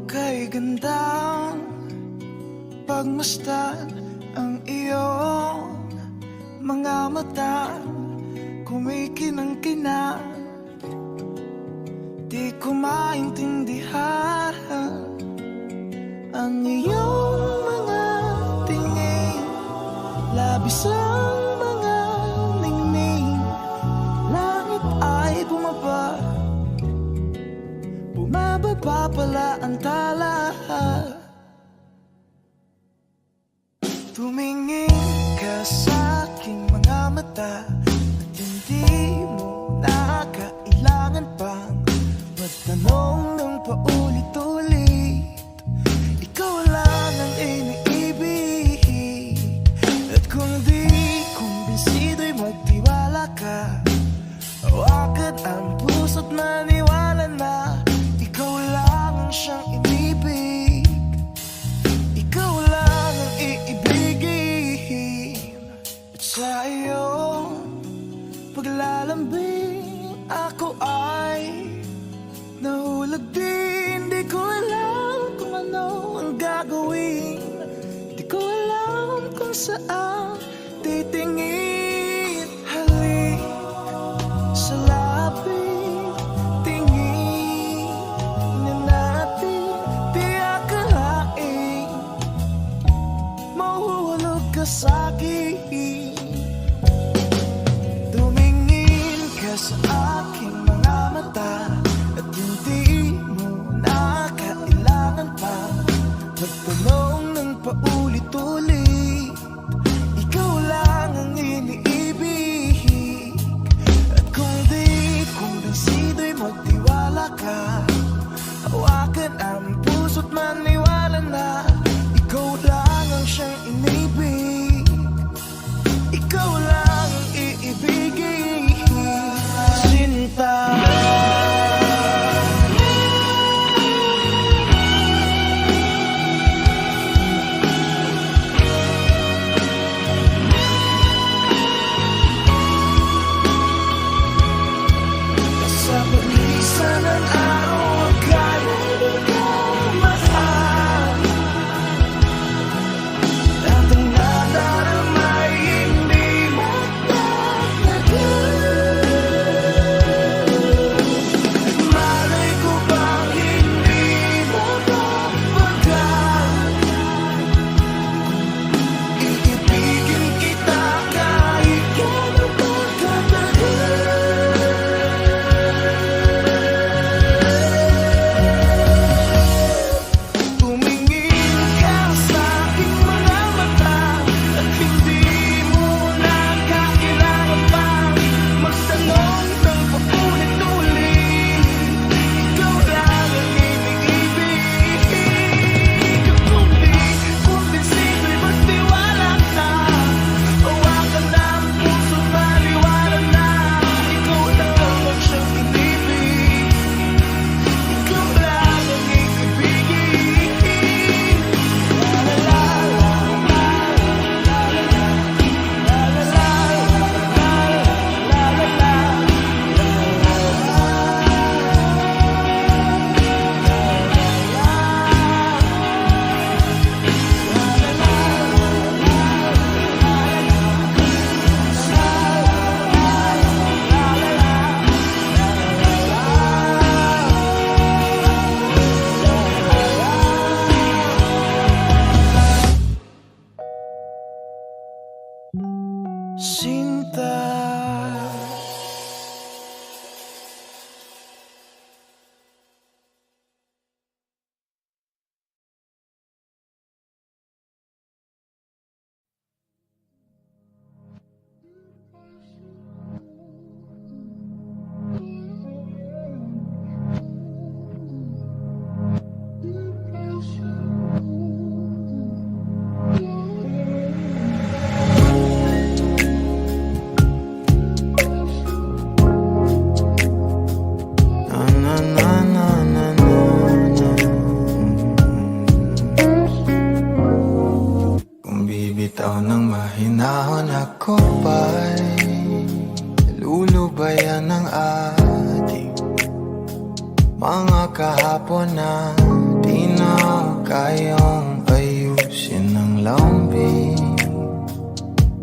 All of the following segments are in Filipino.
kay gandang pagmasdan ang iyong mga mata, kumikinang-kinang. Di ko maintindihan ang iyong mga tingin, labis ang mga ningning. Langit ay bumaba, bumababa pala ang tala. Tumingin ka sa aking mga mata at hindi mo na kailangan pang magtanong ng paulit-ulit. Ikaw lang ang iniibig, at kung di kumbinsido'y magtiwala ka. Hawakan ang puso't maniwala na ikaw lang ang siyang inibig. Ikaw lang ang iibigin. At sa iyong paglalambing ako ay nahulog din. Di ko alam kung ano ang gagawin, di ko alam kung saan titingin. Halik sa lapit, tingin na natin. Di akalain mahuhulog ka sa'kin. Tumingin ka sa aking mga mata at hindi mo na kailangan pa magtanong ng paulit-ulit. Ikaw lang ang iniibig, at kung di kumbinsido'y magtiwala ka. Hawakan ang puso't maniwala na ikaw lang ang siyang inibig. Ikaw lang ang iibigin. Sinta, sa paglisan ng araw akala ikaw mahal. At ang nadaramay hindi magtatagal. Malay ko bang hindi mapapagal. Iibigin kita kahit gano'n pagkatagal. Tumingin ka sa aking mga mata at hindi mo na kailangan pang magtanong ng paulit-ulit. Ikaw lang ang iniibig. Kung di kumbinsido'y magtiwala ka. Hawakan ang puso't maniwala na ikaw lang ang siyang inibig. Ikaw lang ang iibigin. Sinta, kung bibitaw ng mahinahon ako pa'y lulubayan ng ating mga kahapon na di kayang ayusin ng lambing.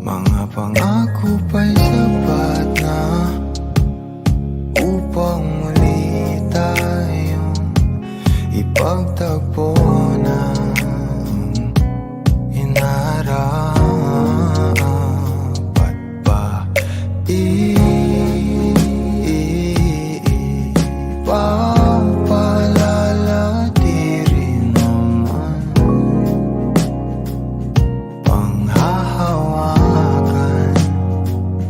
Mga pangako pa'y sapat na upang muli tayong ipagtagpo ng inarapat pa. Ipapalala di rin naman panghahawakan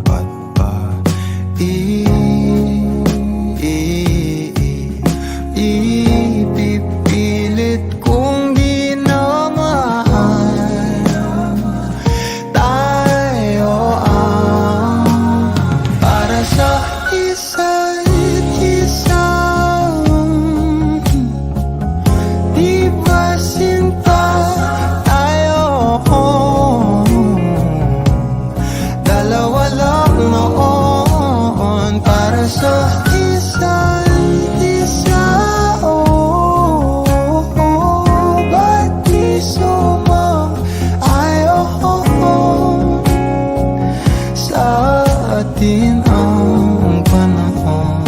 pat pa. Ipipilit kong di na mahal tayo ang para sa isa't isa. Di ba sinta tayo? Dalawa lang noon para sa isa't isa. Ba't di sumang-ayon sa atin ang panahon?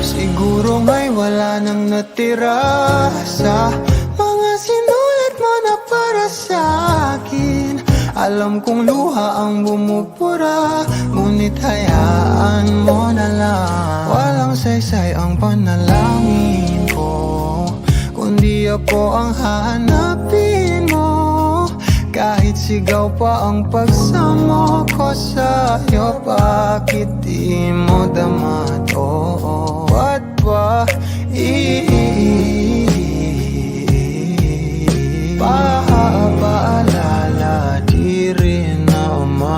Siguro ngay wala nang natira sa mga sinulat mo na para sa akin. Alam kong luha ang bumupura, ngunit hayaan mo na lang. Walang saysay ang panalangin ko, kundi ako ang hahanapin mo. Kahit sigaw pa ang pagsamo ko sa'yo, bakit di mo dama to? Ba't ba ipapaalala di rin naman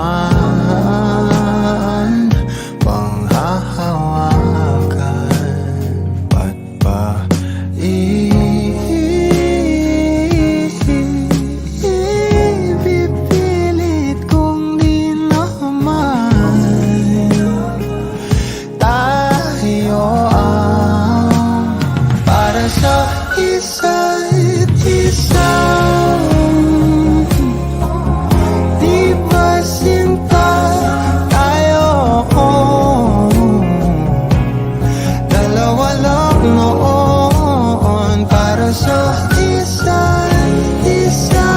panghahawakan? Ba't ba ipipilit kong di naman tayo ang para sa isa't isa? Di ba sinta tayo? Dalawa lang noon para sa isa't isa.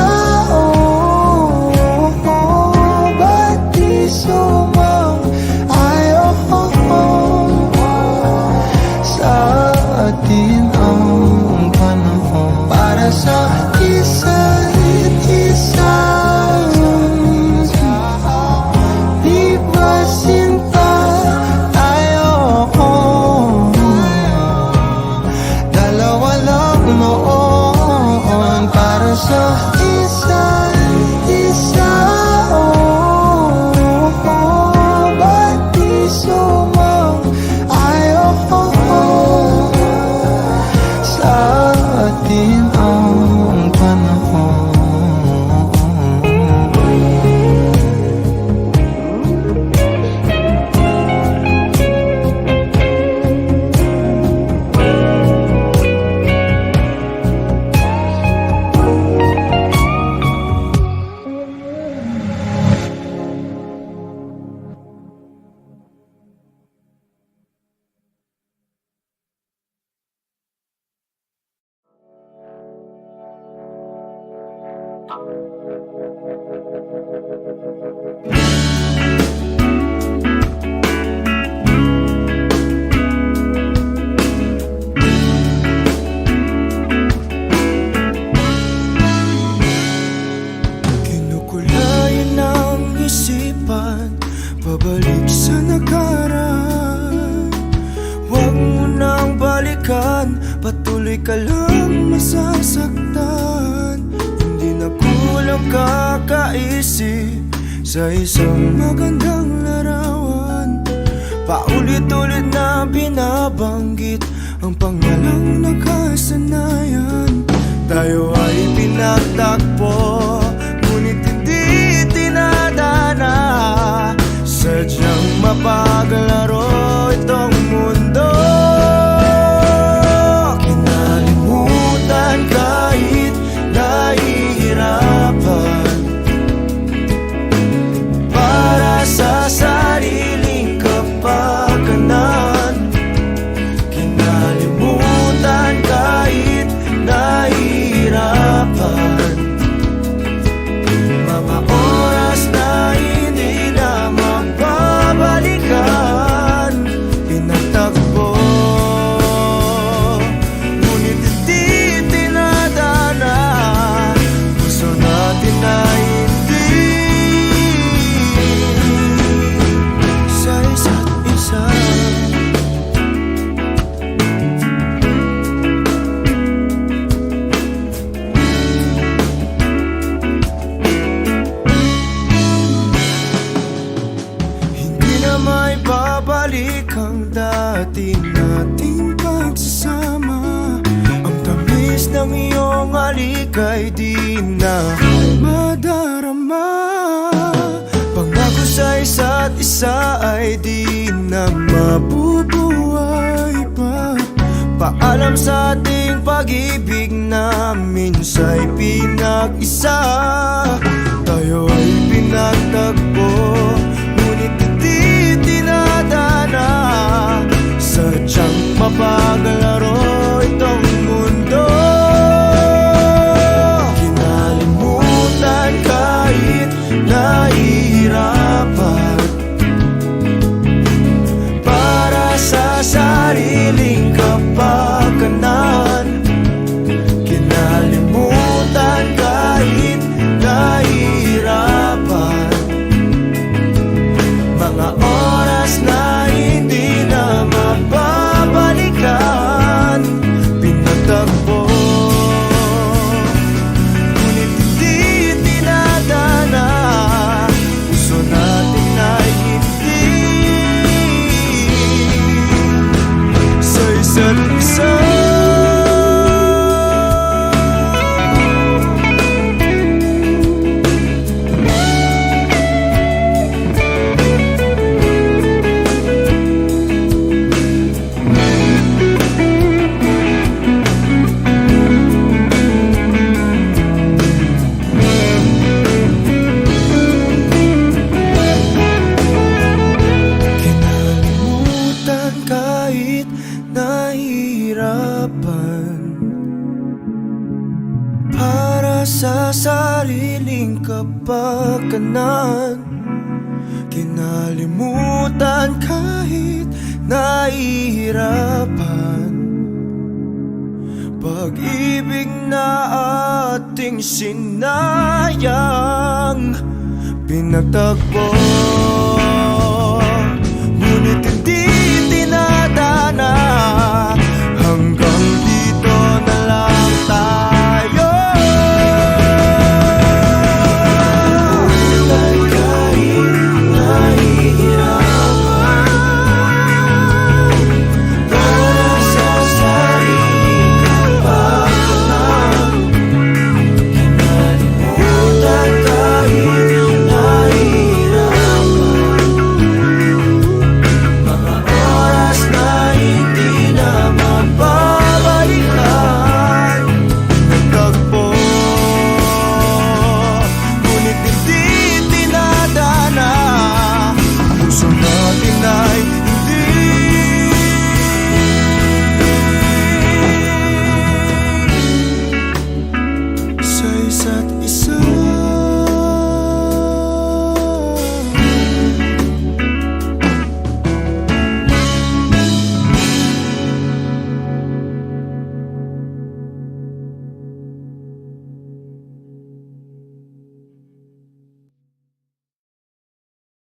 Ba't di sumang-ayon sa atin ang panahon para sa isa't isa? Di ba sinta tayo? Dalawa lang noon para sa isa't isa. Ba't di sumang-ayon sa atin ang panahon? Kinukulayan ng isipan, pabalik sa nakaraan. Huwag mo nang balikan, patuloy ka lang masasaktan. Hindi na kulang kakaisip sa isang magandang larawan. Paulit-ulit na binabanggit ang pangalang nakasanayan. Tayo ay pinagtagpo, ngunit hindi tinadana. Sadyang mapaglaro itong mundo. Kinalimutan kahit nahihirapan, para sa sariling kapakanan. Kinalimutan kahit nahihirapan, mga oras na hindi na mababalikan. Pinagtagpo, ngunit hindi tinadana. Gusto natin na hindi sa isa't isa. Hindi na may babalik ang dati nating pagsasama. Ang tamis ng iyong halik ay di na madarama. Pangako sa isa't isa ay di na mabubuhay pa. Paalam sa ating pag-ibig na minsa'y pinag-isa. Tayo ay pinagtagpo, ngunit hindi tinadana. Sadyang mapaglaro itong mundo. Kinalimutan kahit nahihirapan, para sa sariling kapakanan. Kinalimutan kahit nahihirapan, mga oras na hindi na mababalikan. Pinagtagpo, ngunit hindi tinadana. Gusto natin na hindi sa isa't isa. Kinalimutan kahit nahihirapan, para sa sariling kapakanan. Kinalimutan kahit nahihirapan, pag-ibig na ating sinayang. Pinagtagpo,